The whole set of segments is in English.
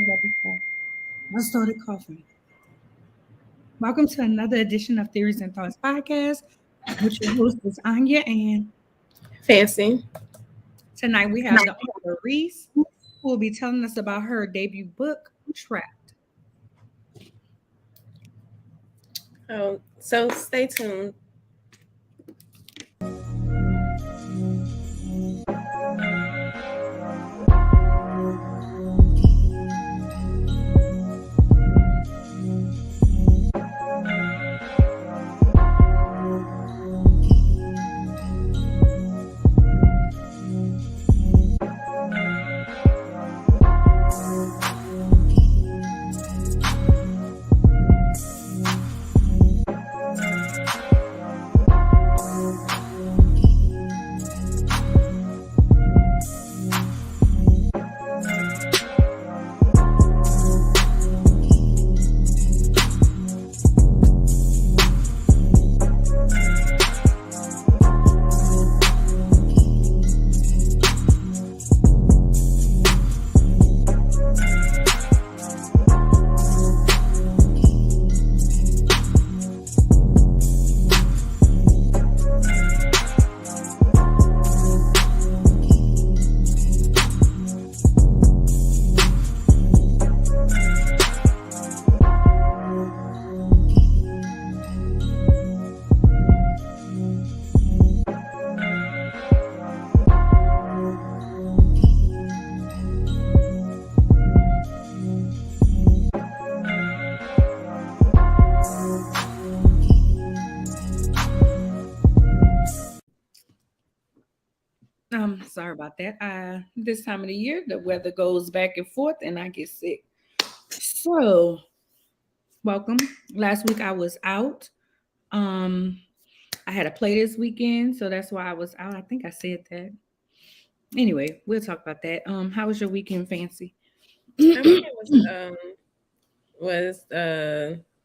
about to cough. I started coughing. Welcome to another edition of Theories and Thoughts podcast with your hostess Anya. And Fancy. tonight we have the author Reese, who will be telling us about her debut book, Trapped. Oh, so stay tuned. Sorry about that. This time of the year, the weather goes back and forth, and I get sick. So, welcome. Last week I was out. Um, I had a play this weekend, so that's why I was out. I think I said that. Anyway, we'll talk about that. How was your weekend, Fancy? I mean, it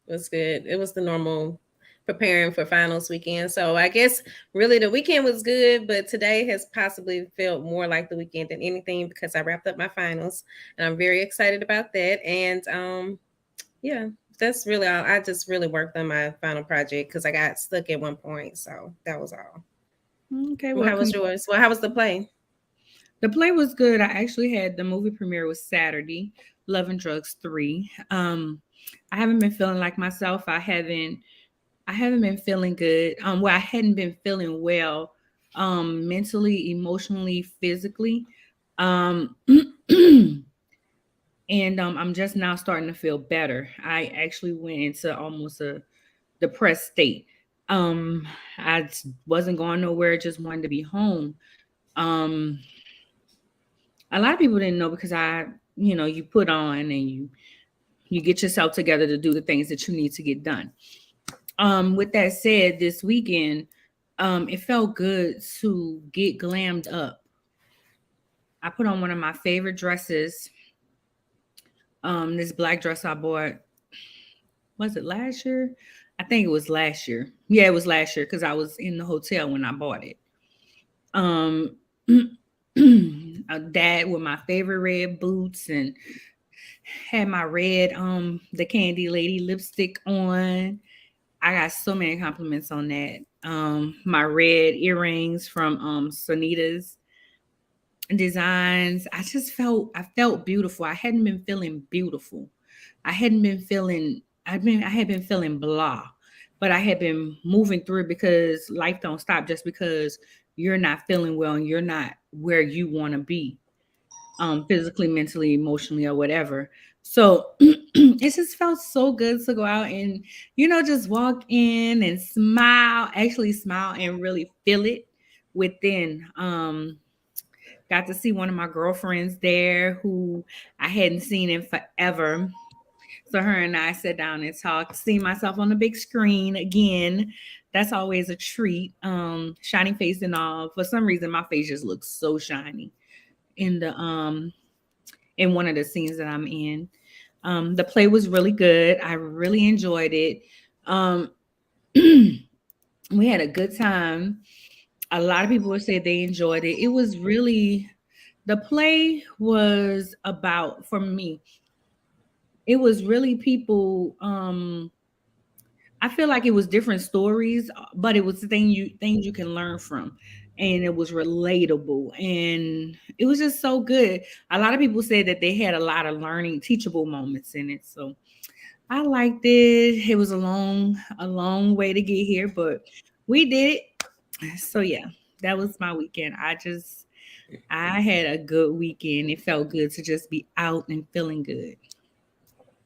was good. It was the normal preparing for finals weekend. So I guess really the weekend was good, but today has possibly felt more like the weekend than anything because I wrapped up my finals and I'm very excited about that. And yeah, that's really all. I just really worked on my final project because I got stuck at one point. So that was all. Okay, Well, how welcome. was yours? Well, how was the play? The play was good. I actually had the movie premiere was Saturday, Love and Drugs 3. I haven't been feeling like myself. I haven't been feeling good. I hadn't been feeling well mentally, emotionally, physically. Um and I'm just now starting to feel better. I actually went into almost a depressed state. Um wasn't going nowhere, just wanted to be home. Um a lot of people didn't know because you put on and you get yourself together to do the things that you need to get done. With that said, this weekend, it felt good to get glammed up. I put on one of my favorite dresses. This black dress I bought. Was it last year? I think it was last year. Yeah, it was last year because I was in the hotel when I bought it. Um, a dad with my favorite red boots and had my red the candy lady lipstick on. I got so many compliments on that. My red earrings from Sonita's designs. I felt beautiful. I hadn't been feeling beautiful. I hadn't been feeling I had been feeling blah, but I had been moving through because life don't stop just because you're not feeling well and you're not where you want to be, physically, mentally, emotionally, or whatever. So it just felt so good to go out and, just walk in and smile, actually smile and really feel it within. Got to see one of my girlfriends there who I hadn't seen in forever. So her and I sat down and talked, see myself on the big screen again. That's always a treat. Shiny face and all. For some reason, my face just looks so shiny in the in one of the scenes that I'm in. The play was really good. I really enjoyed it. Um, we had a good time. A lot of people would say they enjoyed it. It was really the play was about for me. it was really people. I feel like it was different stories, but it was things you can learn from, and it was relatable, and it was just so good. A lot of people said that they had a lot of learning, teachable moments in it. So I liked it. It was a long way to get here, but we did it. So yeah, that was my weekend. I had a good weekend. It felt good to just be out and feeling good.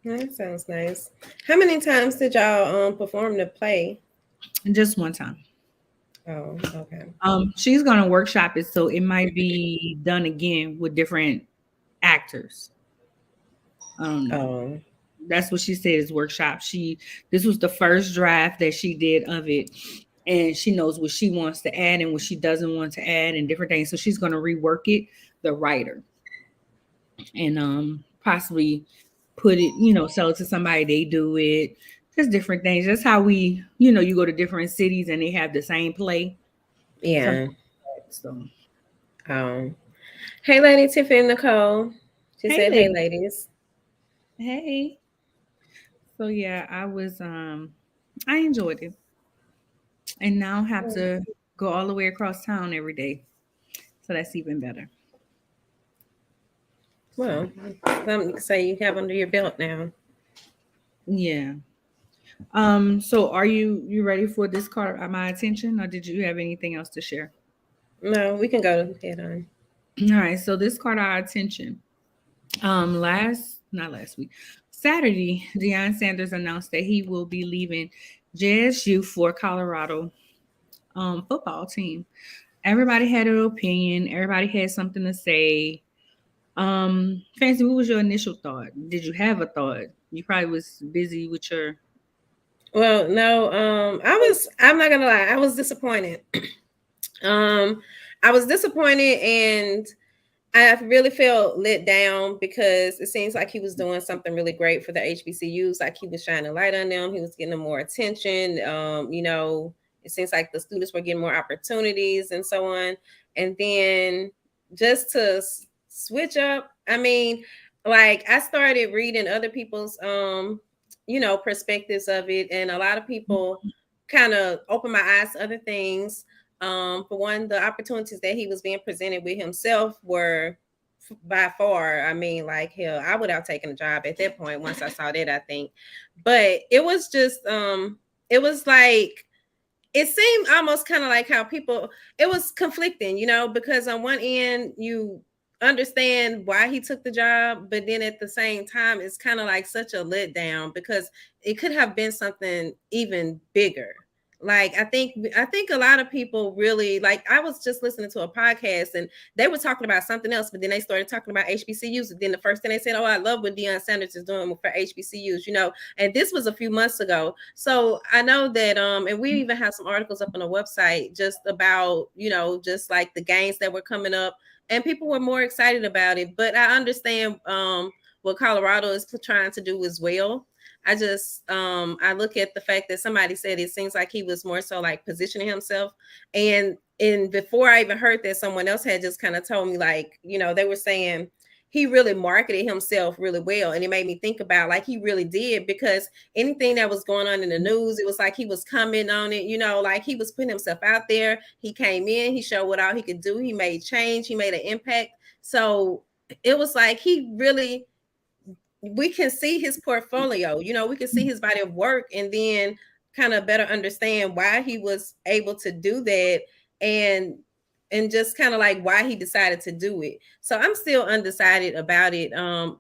That sounds nice. How many times did y'all perform the play? Just one time. Oh, okay. She's gonna workshop it, so it might be done again with different actors. Um, Oh, that's what she said is workshop. This was the first draft that she did of it, and she knows what she wants to add and what she doesn't want to add and different things. So she's gonna rework it, the writer, and possibly put it, sell it to somebody. They do it, just different things. That's how you go to different cities and they have the same play. Something yeah. like that. So Um, hey, lady Tiffany Nicole. She hey, said, "Hey, lady. ladies." Hey. So yeah, I enjoyed it. And now have to go all the way across town every day. So that's even better. Well, something to say you have under your belt now. Yeah. So are you ready for this card my attention, or did you have anything else to share? No, we can go ahead on. All right, so this caught our attention. Not last week, Saturday, Deion Sanders announced that he will be leaving JSU for Colorado football team. Everybody had an opinion. Everybody had something to say. Fancy, what was your initial thought? Did you have a thought? You probably was busy with your. Well, no, I'm not gonna lie, I was disappointed. um, I was disappointed and I really felt let down because it seems like he was doing something really great for the HBCUs. Like he was shining light on them. He was getting them more attention. It seems like the students were getting more opportunities and so on. And then just to switch up, I mean, like I started reading other people's, perspectives of it. And a lot of people kind of opened my eyes to other things. For one, the opportunities that he was being presented with himself were by far, I mean, like hell, I would have taken a job at that point once I saw that, I think. But it was just it was like it seemed almost kind of like how people it was conflicting, because on one end you understand why he took the job, but then at the same time it's kind of like such a letdown because it could have been something even bigger. Like I think a lot of people really like I was just listening to a podcast and they were talking about something else, but then they started talking about HBCUs. And then the first thing they said, "Oh, I love what Deion Sanders is doing for HBCUs," and this was a few months ago. So I know that and we even have some articles up on the website just about, just like the gains that were coming up and people were more excited about it. But I understand what Colorado is trying to do as well. I look at the fact that somebody said it seems like he was more so like positioning himself. And before I even heard that, someone else had just kind of told me, like, they were saying he really marketed himself really well. And it made me think about like he really did, because anything that was going on in the news, it was like he was commenting on it, like he was putting himself out there. He came in, he showed what all he could do, he made change, he made an impact. So it was like he really, we can see his portfolio, we can see his body of work, and then kind of better understand why he was able to do that, and just kind of like why he decided to do it. So I'm still undecided about it.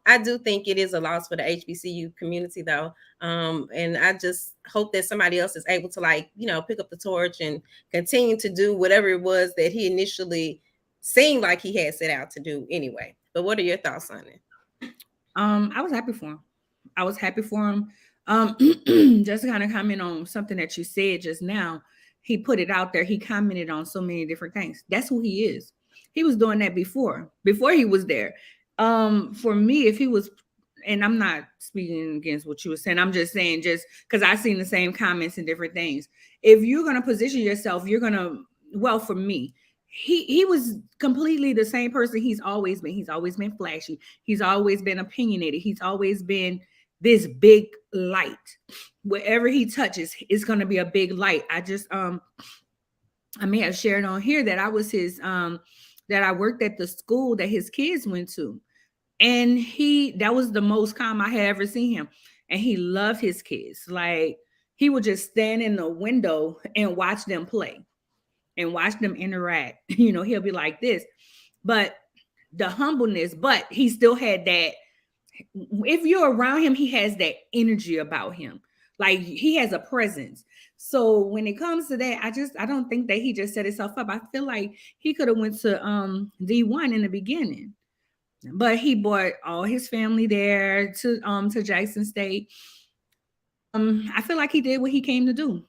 I do think it is a loss for the HBCU community though. And I just hope that somebody else is able to, like, pick up the torch and continue to do whatever it was that he initially seemed like he had set out to do anyway. But what are your thoughts on it? I was happy for him. I was happy for him. Just to kind of comment on something that you said just now. He put it out there. He commented on so many different things. That's who he is. He was doing that before he was there. For me, if he was, and I'm not speaking against what you were saying, I'm just saying, just because I've seen the same comments and different things. If you're gonna position yourself, you're gonna, well, for me, he was completely the same person he's always been. He's always been flashy. He's always been opinionated. He's always been this big light. Wherever he touches, it's gonna be a big light. I may have shared on here that I was his that I worked at the school that his kids went to. And he that was the most calm I had ever seen him. And he loved his kids. Like he would just stand in the window and watch them play and watch them interact. He'll be like this. But the humbleness, but he still had that. If you're around him, he has that energy about him. Like he has a presence. So when it comes to that, I don't think that he just set himself up. I feel like he could have went to D1 in the beginning, but he brought all his family there to Jackson State. I feel like he did what he came to do.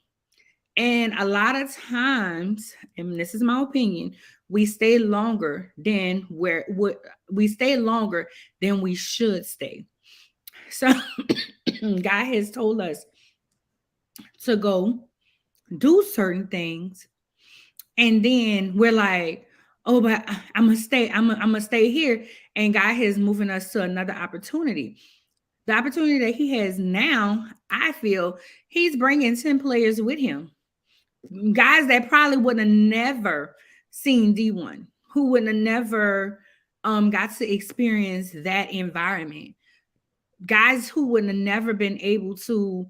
And a lot of times, and this is my opinion, we stay longer than where what we stay longer than we should stay. So God has told us to go do certain things, and then we're like, oh, but I'm gonna stay, I'm gonna stay here. And God is moving us to another opportunity. The opportunity that he has now, I feel he's bringing 10 players with him, guys that probably would have never seen D1, who would have never got to experience that environment, guys who would have never been able to.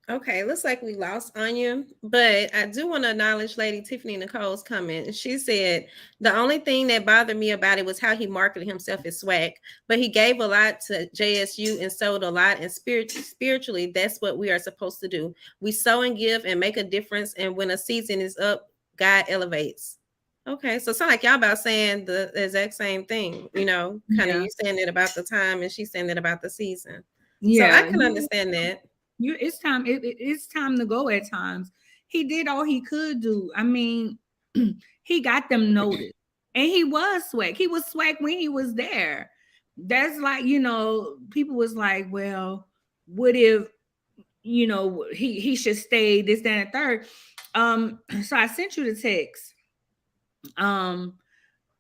Okay, looks like we lost Anya, but I do want to acknowledge Lady Tiffany Nicole's comment. She said the only thing that bothered me about it was how he marketed himself as swag, but he gave a lot to JSU and sold a lot. And spiritually, that's what we are supposed to do. We sow and give and make a difference. And when a season is up, God elevates. Okay, so it's not like y'all about saying the exact same thing, kind of Yeah, you saying it about the time and she's saying it about the season. So I yeah, can understand that. it's time. It's time to go. At times, he did all he could do. I mean, he got them noticed, and he was swag. He was swag when he was there. That's like, people was like, well, what if he should stay this, that, and third. So I sent you the text. Um,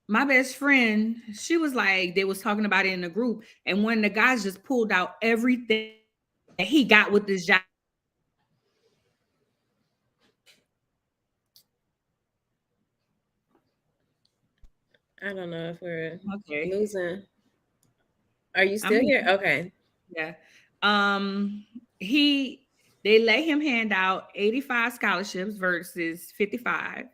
my best friend, she was like, they was talking about it in the group, and one of the guys just pulled out everything that he got with this job. I don't know if we're Okay, losing. Are you I'm still here? here. Okay. Yeah. He they let him hand out 85 scholarships versus 55.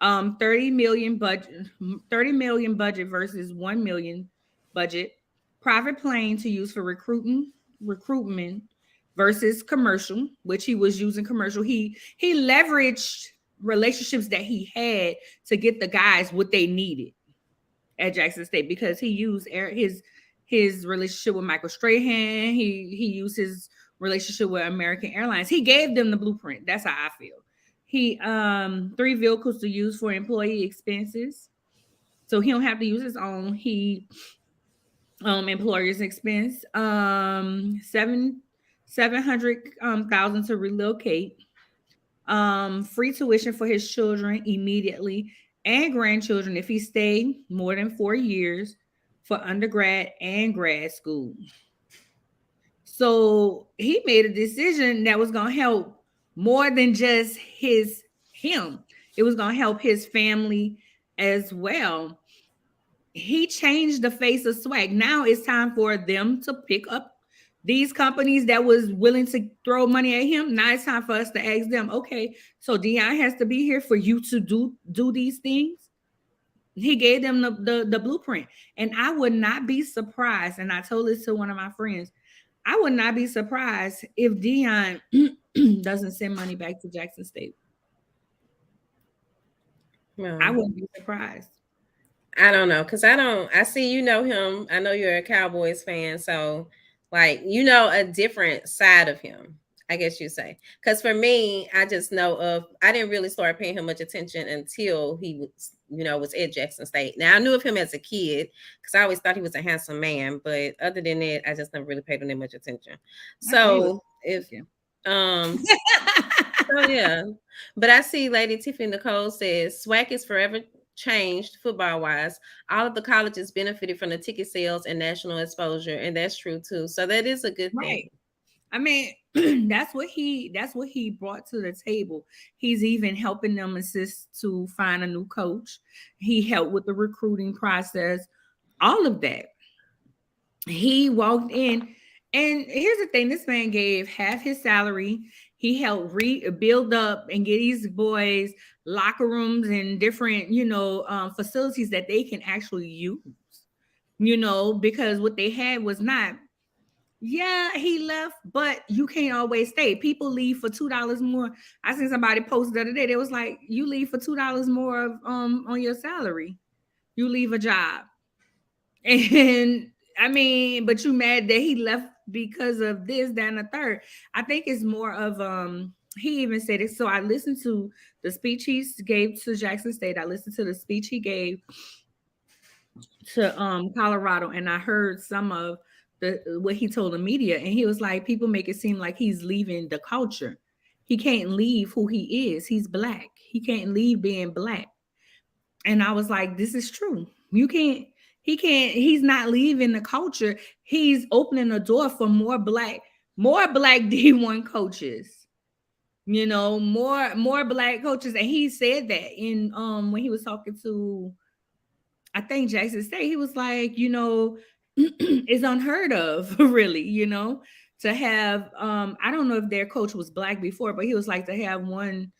30 million budget, 30 million budget versus 1 million budget. Private plane to use for recruitment versus commercial, which he was using commercial. He leveraged relationships that he had to get the guys what they needed at Jackson State, because he used his relationship with Michael Strahan. He used his relationship with American Airlines. He gave them the blueprint. That's how I feel. He 3 vehicles to use for employee expenses, so he don't have to use his own. He employer's expense, 700 thousand to relocate, free tuition for his children immediately and grandchildren if he stayed more than 4 years for undergrad and grad school. So he made a decision that was going to help more than just him. It was going to help his family as well. He changed the face of swag. Now it's time for them to pick up these companies that was willing to throw money at him. Now it's time for us to ask them, okay, so Dion has to be here for you to do these things. He gave them the blueprint. And I would not be surprised, and I told this to one of my friends, I would not be surprised if Dion doesn't send money back to Jackson State. I Well, wouldn't be surprised. I don't know because I see you know him. I know you're a Cowboys fan, so like a different side of him. I guess you say because for me, I just know I didn't really start paying him much attention until he was at Jackson State. Now I knew of him as a kid because I always thought he was a handsome man, but other than that, I just never really paid him that much attention. I know he was So if thinking. um so yeah, but I see Lady Tiffany Nicole says swag is forever. changed football wise. All of the colleges benefited from the ticket sales and national exposure, and that's true too. So that is a good thing. Right. I mean, that's what he brought to the table. He's even helping them assist to find a new coach. He helped with the recruiting process, all of that. He walked in, and here's the thing: this man gave half his salary. He helped rebuild up and get these boys locker rooms and different, facilities that they can actually use. Because what they had was not. Yeah, he left, but you can't always stay. People leave for $2 more. I seen somebody post the other day. They was like, "You leave for $2 more of, on your salary. You leave a job." And I mean, but you mad that he left because of this, that, and the third. I think it's more of he even said it. So I listened to the speech he gave to Jackson State. I listened to the speech he gave to Colorado, and I heard some of what he told the media, and he was like, people make it seem like he's leaving the culture. He can't leave who he is. He's black. He can't leave being black. And I was like, this is true. You can't, he's not leaving the culture. He's opening the door for more black D1 coaches. More black coaches. And he said that in when he was talking to, I think, Jackson State. He was like, it's unheard of, really, to have I don't know if their coach was black before, but he was like, to have one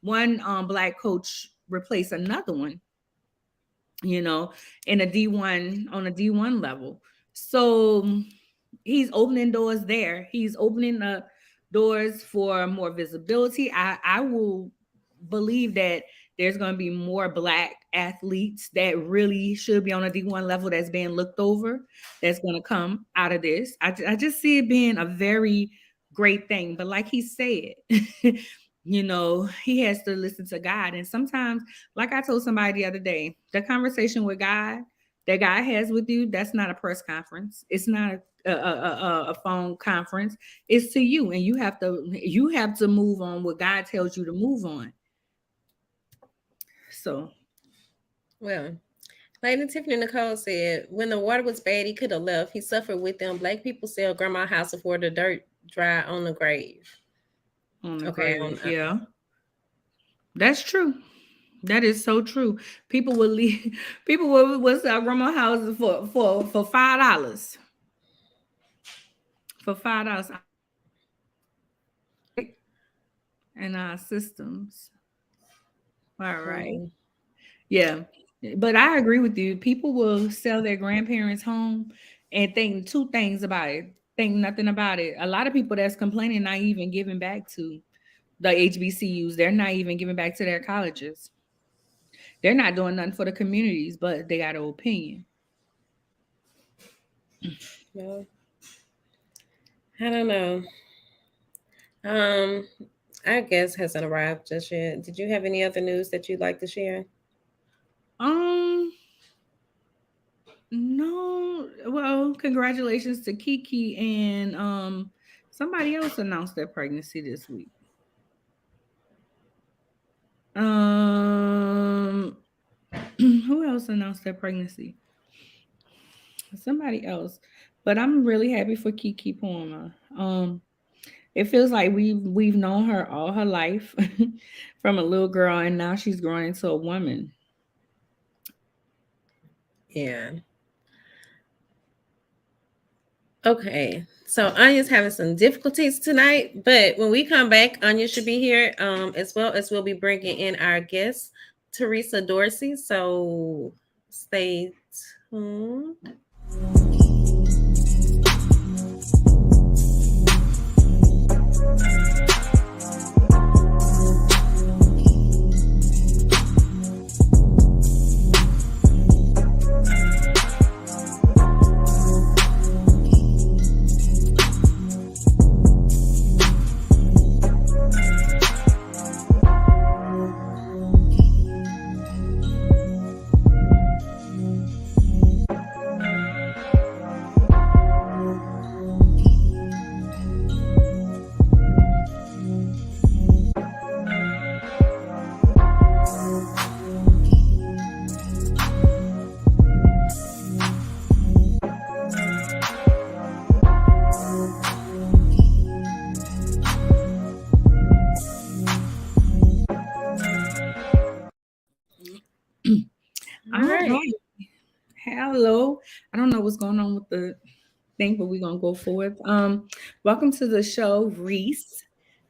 black coach replace another one, in a D1, on a D1 level. So he's opening doors there. He's opening up doors for more visibility. I will believe that there's going to be more black athletes that really should be on a D1 level that's being looked over, that's going to come out of this. I just see it being a very great thing. But like he said, he has to listen to God. And sometimes, like I told somebody the other day, the conversation with God that God has with you, that's not a press conference. It's not a phone conference. It's to you. And you have to move on what God tells you to move on. So, well, Lady Tiffany Nicole said, when the water was bad, he could have left. He suffered with them. Black people sell grandma's house before the dirt dry on the grave. Yeah. That's true. That is so true. People will leave. People will sell grandma's houses for $5. For $5 in our systems. All right. Yeah. But I agree with you. People will sell their grandparents' home and think two things about it. Think nothing about it. A lot of people that's complaining not even giving back to the HBCUs. They're not even giving back to their colleges. They're not doing nothing for the communities, but they got an opinion. Well, I don't know. Our guest hasn't arrived just yet. Did you have any other news that you'd like to share? No. Well, congratulations to Kiki, and somebody else announced their pregnancy this week. Who else announced their pregnancy? Somebody else. But I'm really happy for Kiki Palmer. It feels like we've known her all her life from a little girl, and now she's growing into a woman. Yeah. Okay. So Anya's having some difficulties tonight, but when we come back, Anya should be here, as well as we'll be bringing in our guest, Theresa Dorsey. So stay tuned. All All right. right. Hello. I don't know what's going on with the thing, but we're gonna go forward. Welcome to the show, Reese,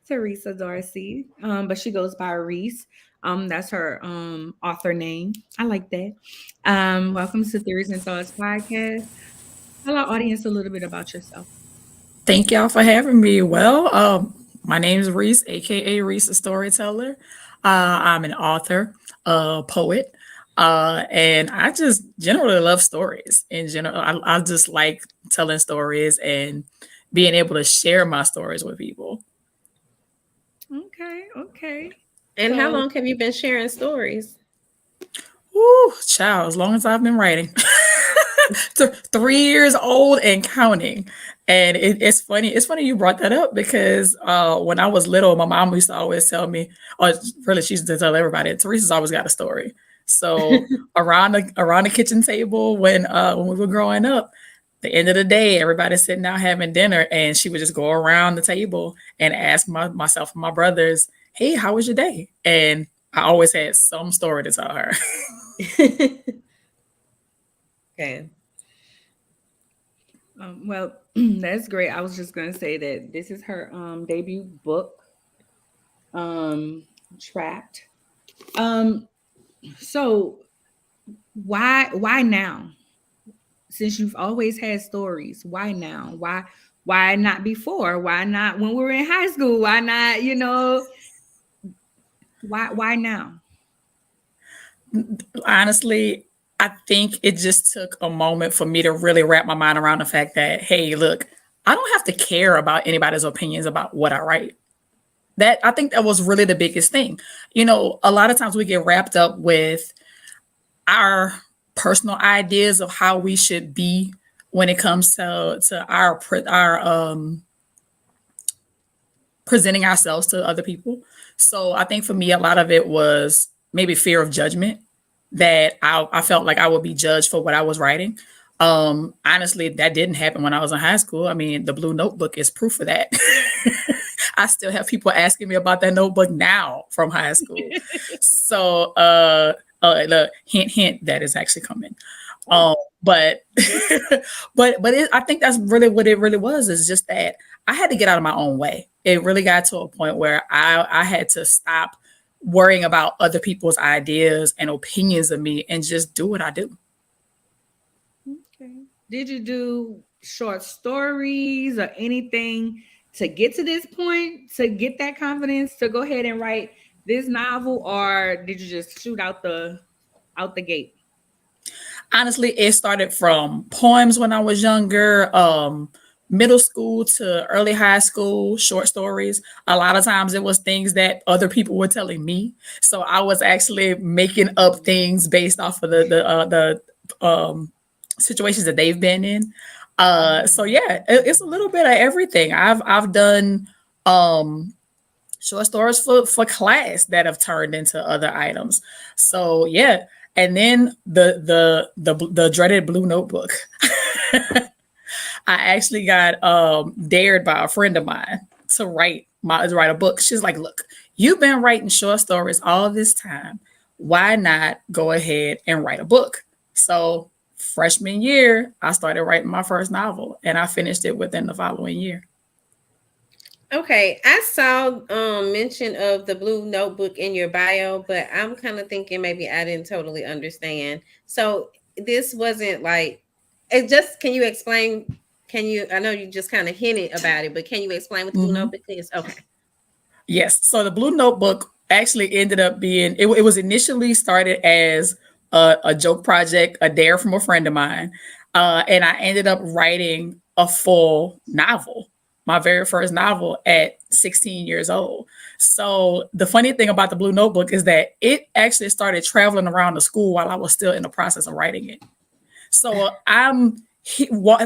Theresa Dorsey. But she goes by Reese. That's her author name. I like that. Welcome to Theories and Thoughts podcast. Tell our audience a little bit about yourself. Thank y'all for having me. Well, my name is Reese, aka Reese the Storyteller. I'm an author, a poet, and I just generally love stories. In general, I just like telling stories and being able to share my stories with people. Okay, okay. And how So long have you been sharing stories? Woo, child, as long as I've been writing. 3 years old and counting. And it's funny. It's funny you brought that up because when I was little, my mom used to always tell me, or really, she used to tell everybody, Teresa's always got a story. So around the kitchen table when we were growing up, the end of the day, everybody's sitting down having dinner, and she would just go around the table and ask myself and my brothers, "Hey, how was your day?" And I always had some story to tell her. Okay. well, that's great. I was just gonna say that this is her debut book, um, Trapped. Um, so why now? Since you've always had stories, why now? Why not before? Why not when we were in high school? Why not, why now? Honestly, I think it just took a moment for me to really wrap my mind around the fact that, hey, look, I don't have to care about anybody's opinions about what I write. That I think that was really the biggest thing. A lot of times we get wrapped up with our personal ideas of how we should be when it comes to our presenting ourselves to other people. So I think for me, a lot of it was maybe fear of judgment that I felt like I would be judged for what I was writing. Honestly, that didn't happen when I was in high school. I mean, the Blue Notebook is proof of that. I still have people asking me about that notebook now from high school. So, the hint, hint, that is actually coming. Oh, But I think that's really what it really was. Is just that I had to get out of my own way. It really got to a point where I had to stop worrying about other people's ideas and opinions of me and just do what I do. okay. Did you do short stories or anything to get to this point, to get that confidence to go ahead and write this novel, or did you just shoot out the gate? Honestly, it started from poems when I was younger, middle school to early high school, short stories. A lot of times it was things that other people were telling me. So I was actually making up things based off of the situations that they've been in. So yeah, it's a little bit of everything. I've done short stories for class that have turned into other items. So yeah, and then the dreaded Blue Notebook. I actually got dared by a friend of mine to write a book. She's like, "Look, you've been writing short stories all this time. Why not go ahead and write a book?" So freshman year, I started writing my first novel, and I finished it within the following year. Okay, I saw mention of the Blue Notebook in your bio, but I'm kind of thinking maybe I didn't totally understand. So this wasn't like it just can you explain can you I know you just kind of hinted about it, but can you explain what the Blue Mhm. Notebook is? Okay. Yes. So the Blue Notebook actually ended up being, it was initially started as a joke project, a dare from a friend of mine. And I ended up writing a full novel, my very first novel at 16 years old. So the funny thing about the Blue Notebook is that it actually started traveling around the school while I was still in the process of writing it. So I'm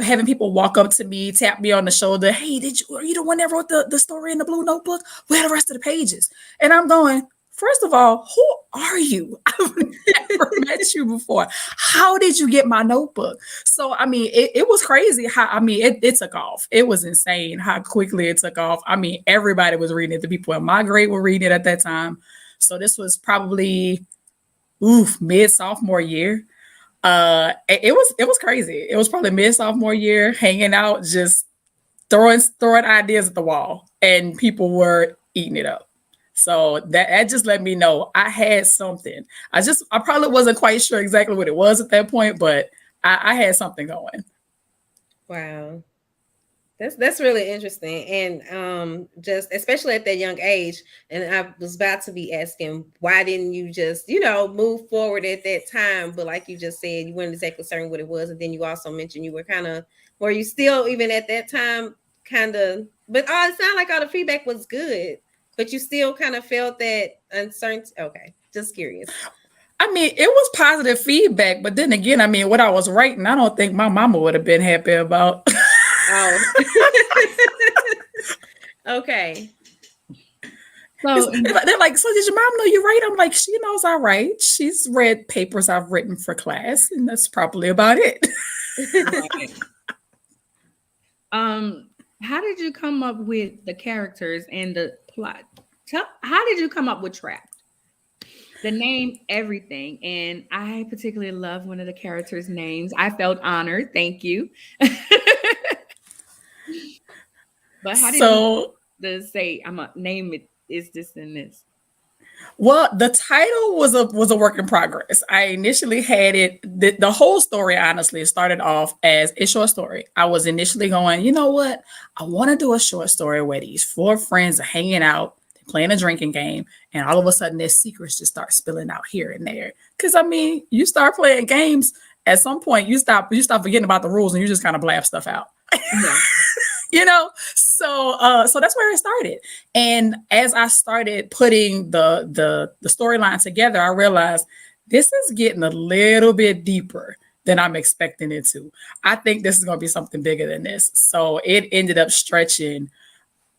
having people walk up to me, tap me on the shoulder. Hey, are you the one that wrote the story in the Blue Notebook? Where are the rest of the pages? And I'm going, first of all, who are you? I've never met you before. How did you get my notebook? So, I mean, it was crazy how, I mean, it took off. It was insane how quickly it took off. I mean, everybody was reading it. The people in my grade were reading it at that time. So this was probably mid sophomore year. It was crazy. It was probably mid sophomore year, hanging out, just throwing ideas at the wall, and people were eating it up. So that just let me know I had something. I probably wasn't quite sure exactly what it was at that point, but I had something going. Wow. That's really interesting, and just especially at that young age. And I was about to be asking, why didn't you just move forward at that time? But like you just said, you weren't exactly certain what it was, and then you also mentioned you were were you still even at that time kind of? But it sounded like all the feedback was good, but you still kind of felt that uncertainty. Okay, just curious. I mean, it was positive feedback, but then again, I mean, what I was writing, I don't think my mama would have been happy about. Oh. Okay. So They're like, so did your mom know you write? I'm like, she knows I write. She's read papers I've written for class, and that's probably about it. how did you come up with the characters and the plot? How did you come up with Trapped? The name, everything. And I particularly love one of the characters' names. I felt honored. Thank you. But how did you say, I'm gonna name it is this and this? Well, the title was a work in progress. I initially had it, the whole story, honestly, started off as a short story. I was initially going, you know what? I want to do a short story where these four friends are hanging out, playing a drinking game, and all of a sudden their secrets just start spilling out here and there. Because I mean, you start playing games, at some point you stop forgetting about the rules and you just kind of blab stuff out. Yeah. So that's where it started. And as I started putting the storyline together, I realized this is getting a little bit deeper than I'm expecting it to. I think this is going to be something bigger than this. So it ended up stretching.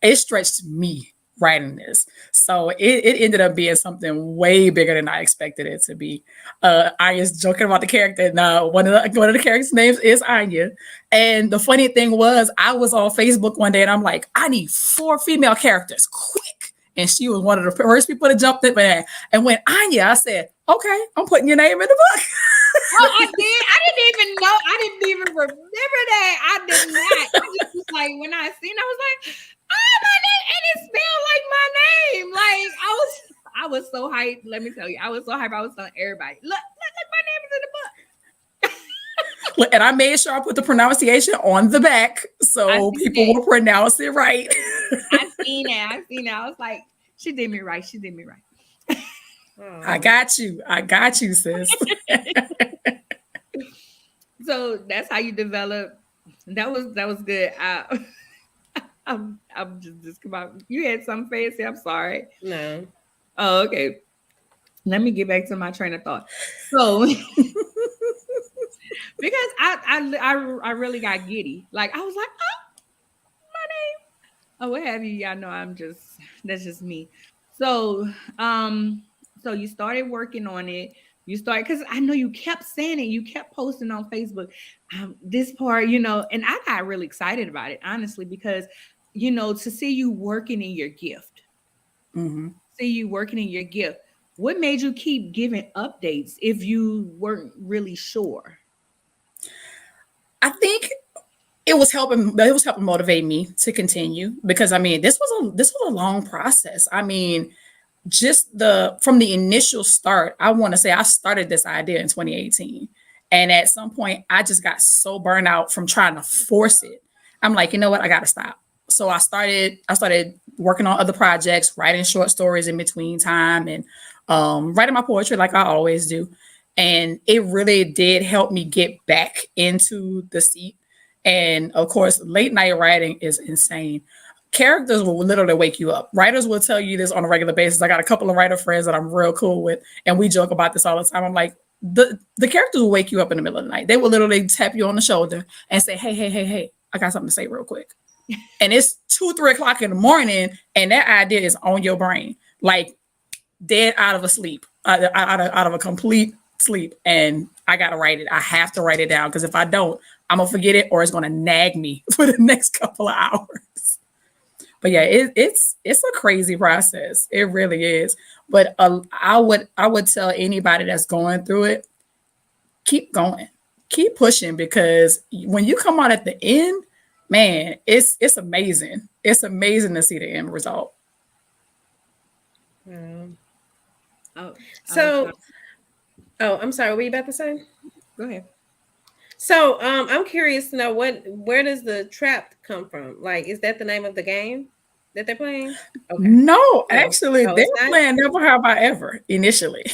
It stretched me writing this. So it ended up being something way bigger than I expected it to be. I was joking about the character. Now, one of the characters' names is Anya. And the funny thing was, I was on Facebook one day and I'm like, I need 4 female characters, quick. And she was one of the first people to jump in. And when Anya, I said, okay, I'm putting your name in the book. Oh, I did. I didn't even know. I didn't even remember that. I did not. I just was like, when I seen it, I was like, oh, my name, and it spelled like my name. Like I was so hyped. Let me tell you, I was so hyped. I was telling everybody, look, my name is in the book. And I made sure I put the pronunciation on the back so people will pronounce it right. I seen it. I was like, she did me right. I got you, sis. So that's how you develop. That was good. I'm just come out. You had something fancy. I'm sorry. No. Oh, okay. Let me get back to my train of thought. So because I really got giddy. Like I was like, oh, my name. Oh, what have you? Y'all know that's just me. So so you started working on it. You started, because I know you kept saying it. You kept posting on Facebook this part, and I got really excited about it, honestly, because, to see you working in your gift. Mm-hmm. See you working in your gift. What made you keep giving updates if you weren't really sure? I think it was helping motivate me to continue, because I mean, this was a long process. I mean, just from the initial start, I want to say I started this idea in 2018. And at some point I just got so burnt out from trying to force it. I'm like, you know what? I got to stop. So I started working on other projects, writing short stories in between time, and writing my poetry like I always do. And it really did help me get back into the seat. And of course, late night writing is insane. Characters will literally wake you up. Writers will tell you this on a regular basis. I got a couple of writer friends that I'm real cool with, and we joke about this all the time. I'm like, the characters will wake you up in the middle of the night. They will literally tap you on the shoulder and say, hey, I got something to say real quick. And it's 2-3 o'clock in the morning, and that idea is on your brain, like dead out of a sleep, out of a complete sleep. And I got to write it. I have to write it down, because if I don't, I'm going to forget it, or it's going to nag me for the next couple of hours. But yeah, it's a crazy process. It really is. But I would tell anybody that's going through it, keep going, keep pushing, because when you come out at the end, man, it's amazing. It's amazing to see the end result. Um, Oh, I was so, trying. oh, I'm sorry. What were you about to say? Go ahead. So, I'm curious to know where does the trap come from? Like, is that the name of the game that they're playing? Okay. No, No. actually, Oh, they're it's not. playing Never Have I Ever initially.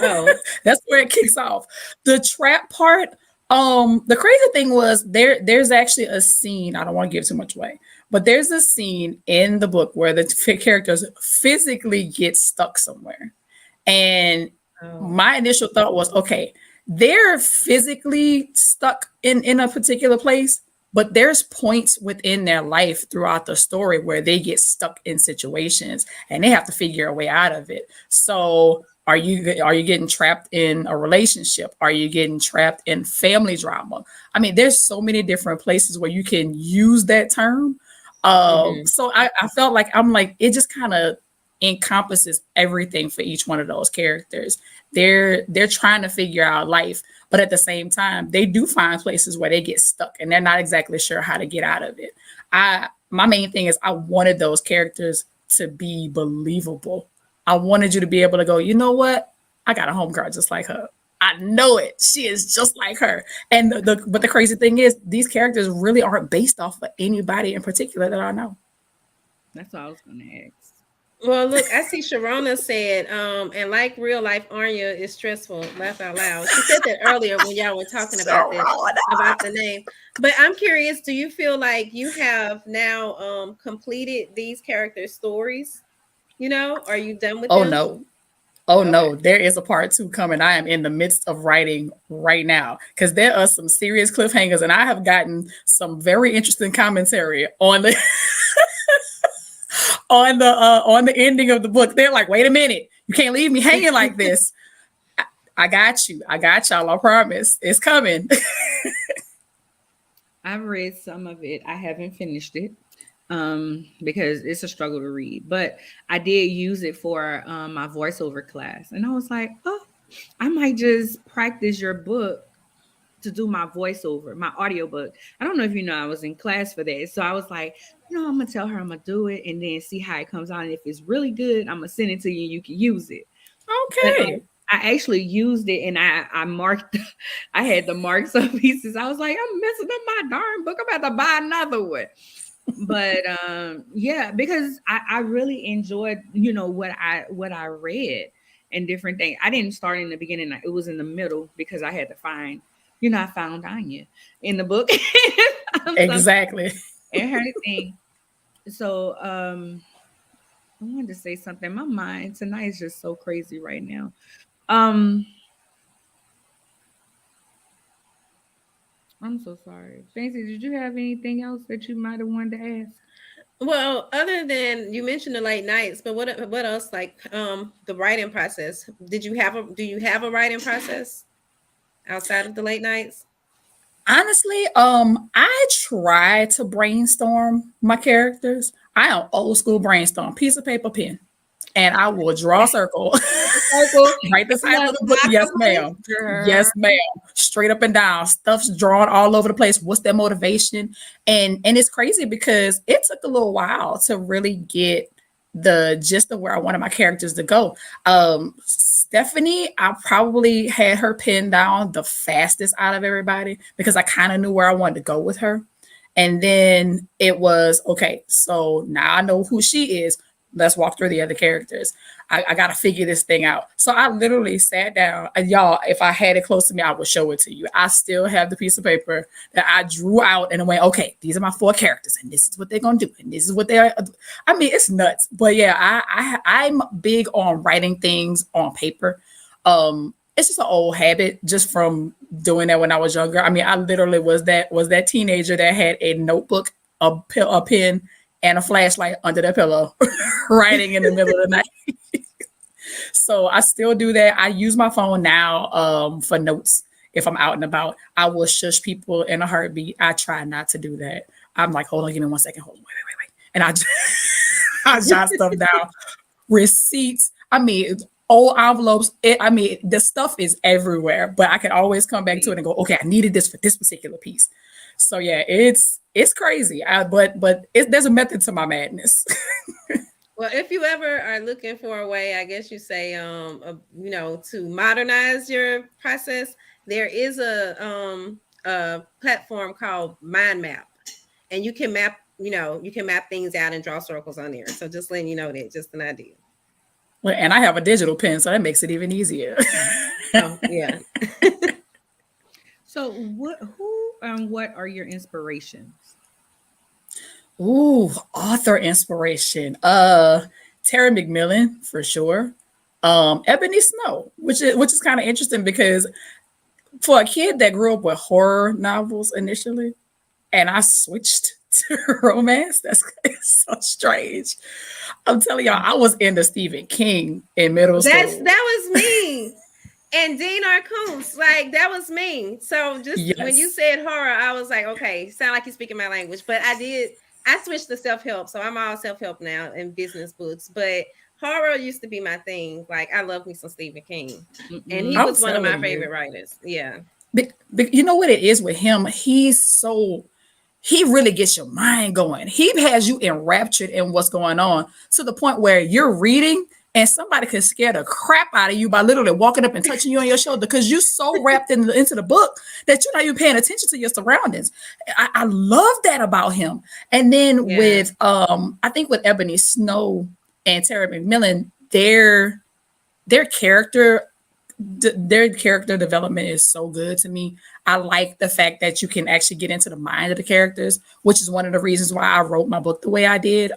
Oh. That's where it kicks off. The trap part, the crazy thing was there's actually a scene, I don't want to give too much away, but there's a scene in the book where the characters physically get stuck somewhere. And Oh. my initial thought was, okay, they're physically stuck in a particular place, but there's points within their life throughout the story where they get stuck in situations and they have to figure a way out of it. So are you getting trapped in a relationship? Are you getting trapped in family drama? I mean, there's so many different places where you can use that term. Hmm. So I felt like I'm like, it just kind of encompasses everything for each one of those characters. They're trying to figure out life, but at the same time, they do find places where they get stuck and they're not exactly sure how to get out of it. My main thing is I wanted those characters to be believable. I wanted you to be able to go, you know what? I got a homegirl just like her. I know it. She is just like her. And but the crazy thing is, these characters really aren't based off of anybody in particular that I know. That's what I was gonna ask. Well, look, I see Sharona said, and like real life, Anya is stressful. Laugh out loud. She said that earlier when y'all were talking about this, about the name. But I'm curious, do you feel like you have now completed these characters' stories? Are you done with Oh them? no. Oh Okay. no, there is a part two coming. I am in the midst of writing right now because there are some serious cliffhangers, and I have gotten some very interesting commentary on the on the ending of the book. They're like, "Wait a minute, you can't leave me hanging like this." I got you. I got y'all. I promise, it's coming. I've read some of it. I haven't finished it because it's a struggle to read. But I did use it for my voiceover class, and I was like, oh, I might just practice your book to do my voiceover, my audiobook. I don't know if you know I was in class for that. So I was like, I'm gonna tell her I'm gonna do it and then see how it comes out. And if it's really good, I'm gonna send it to you and you can use it. But Okay. I actually used it and I marked I had to mark some pieces. I was like, I'm messing up my darn book. I'm about to buy another one. But yeah, because I really enjoyed, what I read and different things. I didn't start in the beginning, it was in the middle because I had to find, I found Anya in the book. Exactly. And her thing. So I wanted to say something. My mind tonight is just so crazy right now. Um, I'm so sorry. Fancy, did you have anything else that you might have wanted to ask? Well, other than you mentioned the late nights, but what else, like the writing process? Do you have a writing process outside of the late nights? Honestly, I try to brainstorm my characters. I am old school brainstorm, piece of paper, pen, and I will draw a circle. Circle. Write the title of the book. Yes, ma'am. Yes, Girl. ma'am. Straight up and down. Stuff's drawn all over the place. What's their motivation? And it's crazy because it took a little while to really get the gist of where I wanted my characters to go. Stephanie, I probably had her pinned down the fastest out of everybody because I kind of knew where I wanted to go with her. And then it was okay, so now I know who she is. Let's walk through the other characters. I got to figure this thing out. So I literally sat down. And y'all, if I had it close to me, I would show it to you. I still have the piece of paper that I drew out and went, okay, these are my four characters, and this is what they're going to do. And this is what they're, I mean, it's nuts. But yeah, I'm big on writing things on paper. It's just an old habit just from doing that when I was younger. I mean, I literally was that teenager that had a notebook, a pen, and a flashlight under their pillow, writing in the middle of the night. So I still do that. I use my phone now for notes. If I'm out and about, I will shush people in a heartbeat. I try not to do that. I'm like, hold on, give me 1 second. Hold on, wait. and I jot stuff down. Receipts. I mean, old envelopes. The stuff is everywhere, but I can always come back to it and go, okay, I needed this for this particular piece. So yeah, it's crazy. There's a method to my madness. Well, if you ever are looking for a way, I guess you say, to modernize your process, there is a platform called Mind Map, and you can map things out and draw circles on there. So just letting you know that, just an idea. Well, and I have a digital pen, so that makes it even easier. Oh yeah. So what are your inspirations? Ooh, author inspiration. Tara McMillan for sure. Ebony Snow, which is kind of interesting because for a kid that grew up with horror novels initially, and I switched to romance, that's so strange. I'm telling y'all, I was into Stephen King in middle school. That was me. And Dean R. Koontz, like that was me. So just when you said horror, I was like, okay, sound like you're speaking my language. But I switched to self-help. So I'm all self-help now and business books. But horror used to be my thing. Like I love me some Stephen King. And he was one of my favorite writers. Yeah. But you know what it is with him? He really gets your mind going. He has you enraptured in what's going on to the point where you're reading and somebody could scare the crap out of you by literally walking up and touching you on your shoulder because you're so wrapped into the book that you're not even paying attention to your surroundings. I love that about him. And then with I think with Ebony Snow and Tara McMillan, their character development is so good to me. I like the fact that you can actually get into the mind of the characters, which is one of the reasons why I wrote my book the way I did.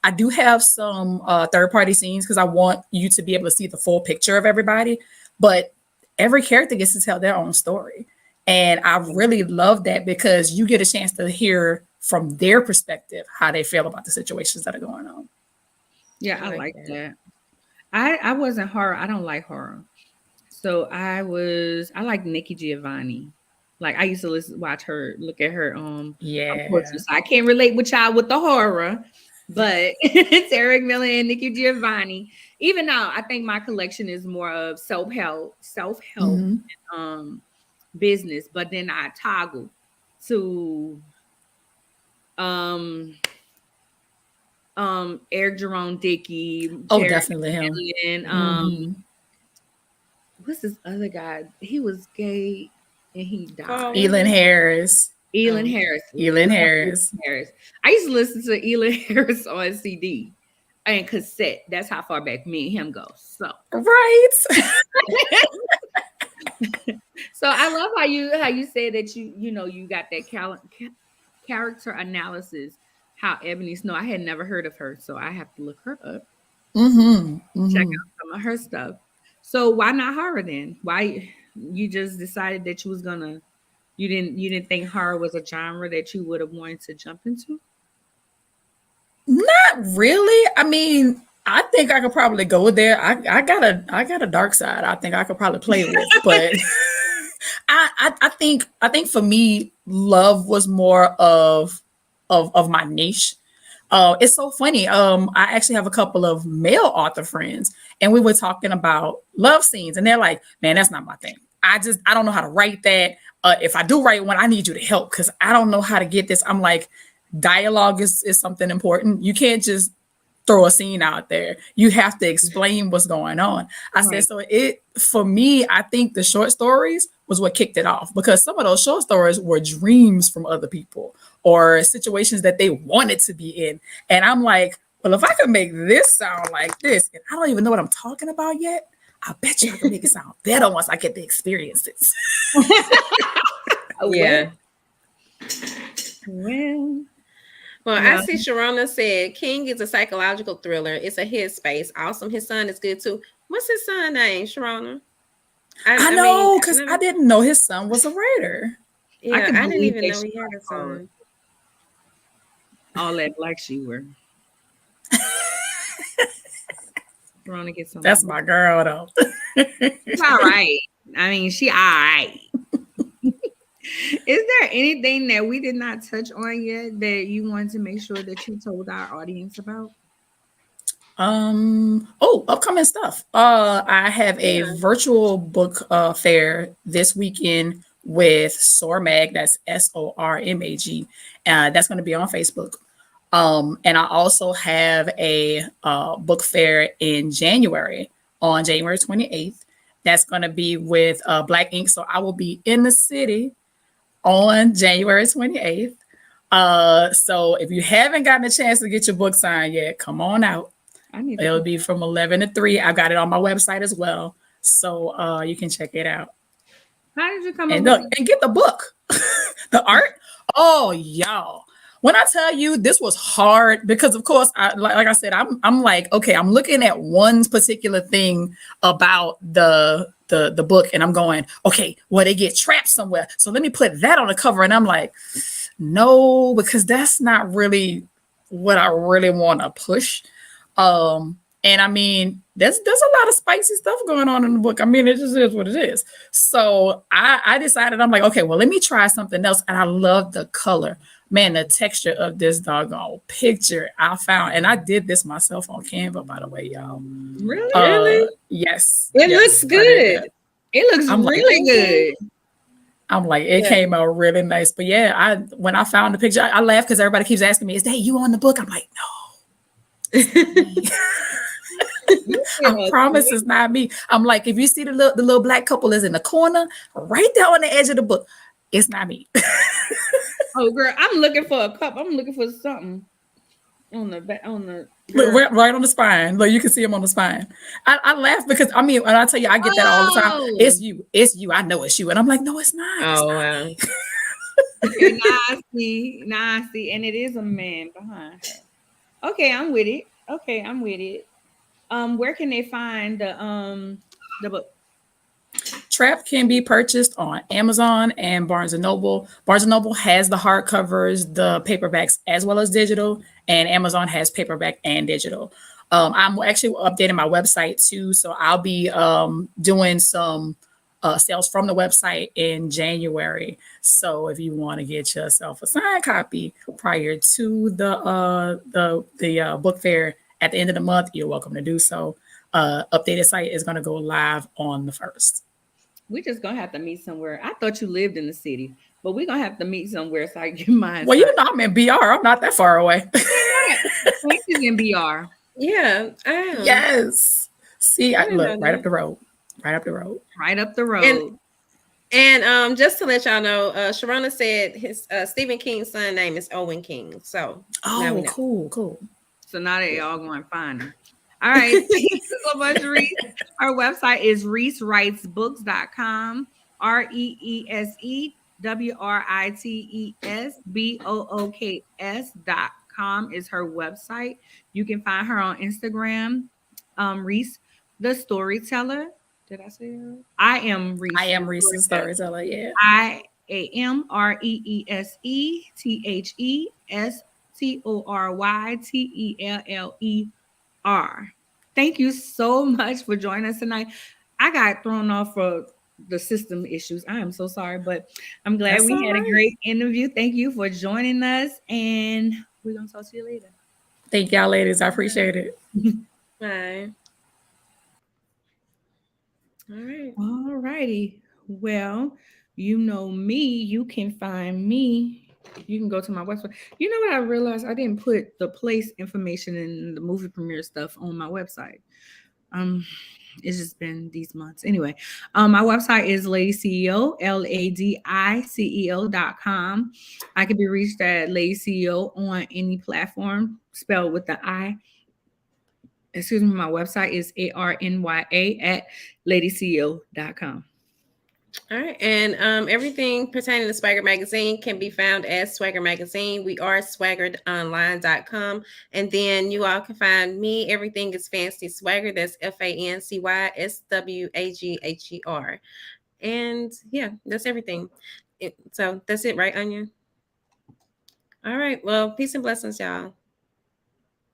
I do have some third-party scenes because I want you to be able to see the full picture of everybody, but every character gets to tell their own story. And I really love that because you get a chance to hear from their perspective how they feel about the situations that are going on. Yeah, I like that. I wasn't horror. I don't like horror. So I like Nikki Giovanni. Like I used to look at her. So I can't relate with y'all with the horror, but Tara McMillan and Nikki Giovanni. Even now, I think my collection is more of self-help, business. But then I toggle to Eric Jerome Dickey. Definitely him. What's this other guy? He was gay and he died. Elin Harris. Elin Harris. I used to listen to Elin Harris on CD and cassette. That's how far back me and him go. So right. So I love how you said that you got that character analysis. How Ebony Snow, I had never heard of her, so I have to look her up. Check out some of her stuff. So why not horror then? Why you just decided that you was gonna? You didn't think horror was a genre that you would have wanted to jump into? Not really. I mean, I think I could probably go there. I got a dark side. I think I could probably play with, but I think for me, love was more of my niche. It's so funny. I actually have a couple of male author friends, and we were talking about love scenes, and they're like, "Man, that's not my thing. I don't know how to write that. If I do write one, I need you to help because I don't know how to get this." I'm like, dialogue is something important. You can't just throw a scene out there. You have to explain what's going on. I said, so for me, I think the short stories was what kicked it off because some of those short stories were dreams from other people or situations that they wanted to be in. And I'm like, well, if I could make this sound like this, and I don't even know what I'm talking about yet, I bet you I can make it sound better once I get the experiences. Yeah. Well, I see Sharona said King is a psychological thriller. It's a headspace. Awesome. His son is good too. What's his son name, Sharona? I know, because I didn't know his son was a writer. Yeah, I didn't even know he had a son. All that black she were. Sharona gets something. That's my girl, though. It's all right. I mean, she all right. Is there anything that we did not touch on yet that you want to make sure that you told our audience about? Upcoming stuff. I have a Yeah. virtual book fair this weekend with SORMAG. That's SORMAG. That's going to be on Facebook. And I also have a book fair in January on January 28th. That's going to be with Black Ink. So I will be in the city on January 28th. So if you haven't gotten a chance to get your book signed yet, come on out. I need to It'll go. be from 11 to 3. I got it on my website as well. So you can check it out. How did you come up And with look, and get the book. The art. Oh, y'all. When I tell you this was hard, because of course, like I said, I'm like, okay, I'm looking at one particular thing about the book, and I'm going, okay, well, they get trapped somewhere. So let me put that on the cover. And I'm like, no, because that's not really what I really want to push. And I mean, there's a lot of spicy stuff going on in the book. I mean, it just is what it is. So I decided, I'm like, okay, well, let me try something else. And I love the color. Man, the texture of this doggone picture I found. And I did this myself on Canva, by the way, y'all. really? Really? Yes. It yes, looks I did good. that. It looks I'm like, really good. I'm like, it Yeah. came out really nice. But yeah, when I found the picture, I laughed because everybody keeps asking me, is that you on the book? I'm like, no. I promise it's not me. I'm like, if you see the little black couple is in the corner, right there on the edge of the book, it's not me. Oh, girl, I'm looking for a cup. I'm looking for something on the back on the. Look, right on the spine. Like you can see him on the spine. I laugh because I mean, and I tell you, I get that all the time. Oh. It's you. It's you. I know it's you. And I'm like, no, it's not. It's Oh not. wow. Okay, now I see, and it is a man behind her. Okay, I'm with it. Okay, I'm with it. Where can they find the book? Trap can be purchased on Amazon and Barnes and Noble. Barnes and Noble has the hardcovers, the paperbacks, as well as digital, and Amazon has paperback and digital. I'm actually updating my website too, so I'll be doing some sales from the website in January. So if you want to get yourself a signed copy prior to the book fair at the end of the month, you're welcome to do so. Updated site is going to go live on the 1st. We just gonna have to meet somewhere. I thought you lived in the city, but we're gonna have to meet somewhere so I can get mine. Well, you know, I'm in BR. I'm not that far away. Frank is in BR. Yeah, I am. Yes. See, I didn't look know right that. up the road. Right up the road. Right up the road. And just to let y'all know, Sharona said his Stephen King's son name is Owen King. So now we Oh, know. cool. So now they all going to find her. All right. Thank you so much, Reese. Our website is reesewritesbooks.com. ReeseWritesBooks.com is her website. You can find her on Instagram. Reese the Storyteller. Did I say her? I am Reese. I am Reese's storyteller, yeah. IamReeseStoryteller. Thank you so much for joining us tonight. I got thrown off for the system issues. I am so sorry, but I'm glad That's we all had a right. great interview. Thank you for joining us, and we're gonna talk to you later. Thank y'all, ladies. I appreciate it. Bye. All right. All righty. Well, you know me. You can find me. You can go to my website. You know what I realized? I didn't put the place information and the movie premiere stuff on my website. It's just been these months. Anyway, my website is Lady CEO, LADICEO.com. I can be reached at Lady CEO on any platform, spelled with the I. Excuse me, my website is ARNYA at LadyCEO.com. All right. And everything pertaining to Swagger Magazine can be found at Swagger Magazine. We are swaggeredonline.com. And then you all can find me. Everything is Fancy Swagger. That's FANCYSWAGHER. And yeah, that's everything. So that's it, right, Anya? All right. Well, peace and blessings, y'all.